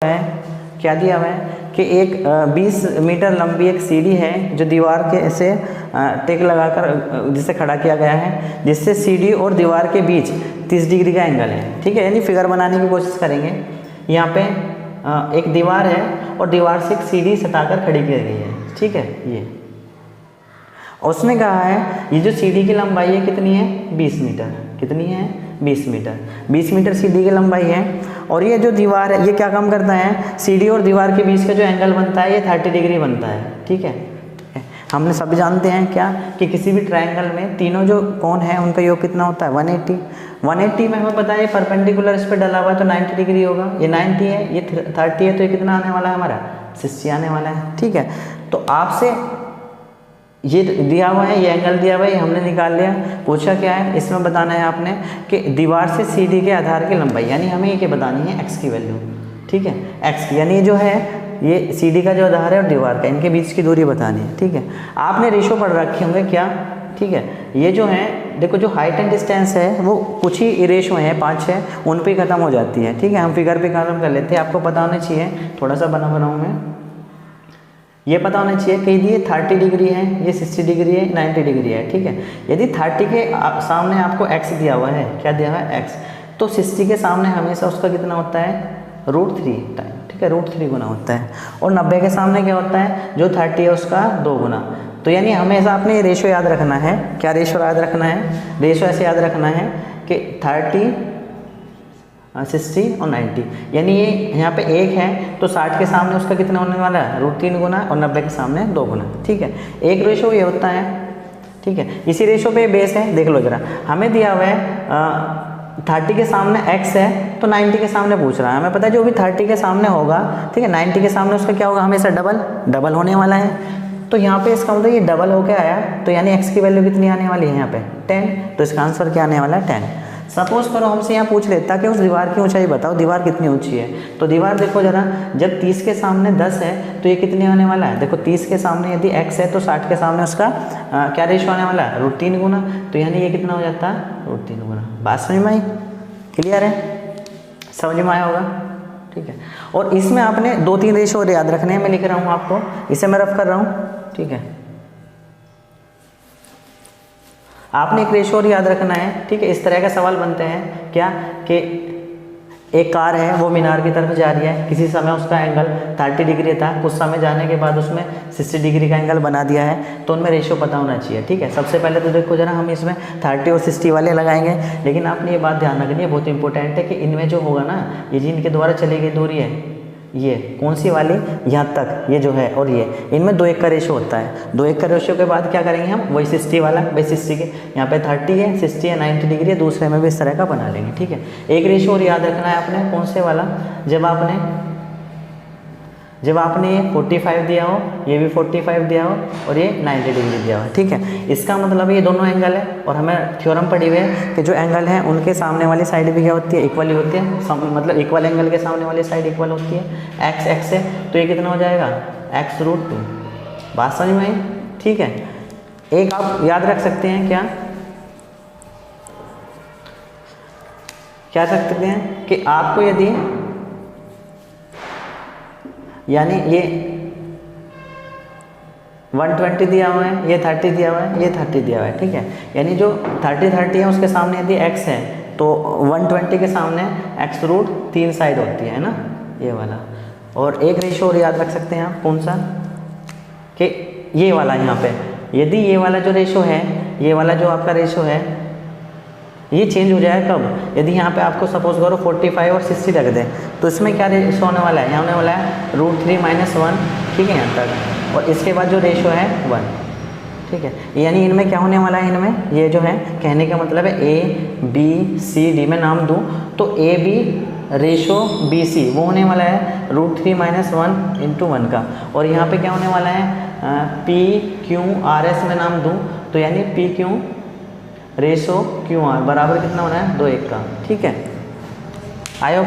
है, क्या दिया हुआ है कि एक 20 मीटर लंबी एक सीढ़ी है जो दीवार के ऐसे टेक लगाकर जिसे खड़ा किया गया है, जिससे सीढ़ी और दीवार के बीच 30 डिग्री का एंगल है। ठीक है, यानी फिगर बनाने की कोशिश करेंगे। यहाँ पे एक दीवार है और दीवार से एक सीढ़ी सटाकर खड़ी की गई है। ठीक है, ये उसने कहा है ये जो सीढ़ी की लंबाई है कितनी है, 20 मीटर। कितनी है, 20 मीटर। 20 मीटर सीढ़ी की लंबाई है और ये जो दीवार है ये क्या काम करता है, सीढ़ी और दीवार के बीच का जो एंगल बनता है ये 30 डिग्री बनता है। ठीक है, हमने सभी जानते हैं क्या कि किसी भी ट्रायंगल में तीनों जो कोण है उनका योग कितना होता है, 180। 180 में हमें पता है परपेंडिकुलर इस पर डला हुआ है तो 90 डिग्री होगा। ये 90 है, ये 30 है, तो ये कितना आने वाला है हमारा, 60 आने वाला है। ठीक है, तो आपसे ये दिया हुआ है, ये एंगल दिया हुआ है, ये हमने निकाल लिया। पूछा क्या है, इसमें बताना है आपने कि दीवार से सीढ़ी के आधार की लंबाई, यानी हमें ये क्या बतानी है, एक्स की वैल्यू। ठीक है, एक्स की, यानी जो है ये सीढ़ी का जो आधार है और दीवार का, इनके बीच की दूरी बतानी है। ठीक है, आपने रेशो पढ़ रखे होंगे क्या। ठीक है, ये जो है देखो, जो हाइट एंड डिस्टेंस है वो कुछ ही रेशो है, 5-6, उन पे ख़त्म हो जाती है। ठीक है, हम फिगर पे काम कर लेते हैं, आपको पता होना चाहिए। थोड़ा सा बनाऊँ मैं, ये पता होना चाहिए कि ये 30 डिग्री है, ये 60 डिग्री है, 90 डिग्री है। ठीक है, यदि 30 के सामने आपको x दिया हुआ है, क्या दिया हुआ है, x, तो 60 के सामने हमेशा उसका कितना होता है, √3 टाइम। ठीक है, √3 गुना होता है। और 90 के सामने क्या होता है, जो 30 है उसका 2 गुना। तो यानी हमेशा आपने ये रेशो याद रखना है। क्या रेशो याद रखना है, रेशो ऐसे याद रखना है कि 30, 60 और 90, यानी ये यहाँ पे 1 है तो 60 के सामने उसका कितना होने वाला है, √3 गुना, और 90 के सामने 2 गुना। ठीक है, एक रेशो ये होता है। ठीक है, इसी रेशो पे बेस है, देख लो जरा, हमें दिया हुआ है 30 के सामने x है तो 90 के सामने पूछ रहा है। हमें पता है जो भी 30 के सामने होगा, ठीक है, 90 के सामने उसका क्या होगा, हमेशा डबल होने वाला है। तो यहाँ पे इसका मतलब ये डबल होके आया, तो यानी x की वैल्यू कितनी आने वाली है यहाँ पे, 10। तो इसका आंसर क्या आने वाला है, 10। सपोज करो हमसे यहाँ पूछ लेता कि उस दीवार की ऊंचाई बताओ, दीवार कितनी ऊंची है। तो दीवार देखो जरा, जब 30 के सामने 10 है तो ये कितने आने वाला है, देखो 30 के सामने यदि x है तो 60 के सामने उसका क्या रेशो आने वाला है, √3 गुना। तो यानी ये कितना हो जाता है, √3 गुना। बात समझ में आई, क्लियर है, समझ में आया होगा। ठीक है, और इसमें आपने 2-3 रेशो और याद रखने हैं, मैं लिख रहा हूँ आपको, इसे मैं रफ कर रहा हूँ। ठीक है, आपने एक रेशो और याद रखना है। ठीक है, इस तरह का सवाल बनते हैं क्या कि एक कार है, वो मीनार की तरफ जा रही है, किसी समय उसका एंगल 30 डिग्री था, कुछ समय जाने के बाद उसमें 60 डिग्री का एंगल बना दिया है, तो उनमें रेशो पता होना चाहिए। ठीक है, सबसे पहले तो देखो जरा, हम इसमें 30 और 60 वाले लगाएंगे, लेकिन आपने ये बात ध्यान रखनी है, बहुत इंपॉर्टेंट है कि इनमें जो होगा ना, ये जिनके द्वारा चली गई दूरी है, ये कौन सी वाली, यहाँ तक ये जो है, और ये, इनमें 2:1 का रेशो होता है। 2:1 का रेशो के बाद क्या करेंगे हम, वही 60 वाला, भाई 60 के यहाँ पे 30 है, 60 है, 90 डिग्री है, दूसरे में भी इस तरह का बना लेंगे। ठीक है, एक रेशो और याद रखना है आपने, कौन से वाला, जब आपने ये 45 दिया हो, ये भी 45 दिया हो, और ये 90 डिग्री दिया हो। ठीक है, इसका मतलब ये दोनों एंगल है, और हमें थ्योरम पढ़ी हुई है कि जो एंगल है उनके सामने वाली साइड भी क्या होती है, इक्वल ही होती है। मतलब इक्वल एंगल के सामने वाली साइड इक्वल होती है। x है तो ये कितना हो जाएगा, x√2। बात समझ में आई। ठीक है, एक आप याद रख सकते हैं, क्या रख सकते हैं कि आपको यदि, यानी ये 120 दिया हुआ है, ये 30 दिया हुआ है, ये 30 दिया हुआ है। ठीक है, यानी जो 30 है उसके सामने यदि x है तो 120 के सामने x√3 साइड होती है ना, ये वाला। और एक रेशो और याद रख सकते हैं आप, कौन सा, कि ये वाला, यहाँ पे यदि ये वाला जो रेशो है, ये वाला जो आपका रेशो है, ये चेंज हो जाए कब, यदि यहाँ पे आपको सपोज करो 45 और 60 रख दें, तो इसमें क्या रेशो होने वाला है, यहाँ होने वाला है √3 - 1। ठीक है, यहाँ तक, और इसके बाद जो रेशो है 1। ठीक है, यानी इनमें क्या होने वाला है, इनमें ये जो है, कहने का मतलब है A B C D में नाम दूँ तो AB रेशो BC वो होने वाला है √3 - 1 × 1 का, और यहाँ पे क्या होने वाला है PQRS में नाम दूँ तो यानी PQ रेशो QR बराबर कितना होना है, 2:1 का। ठीक है,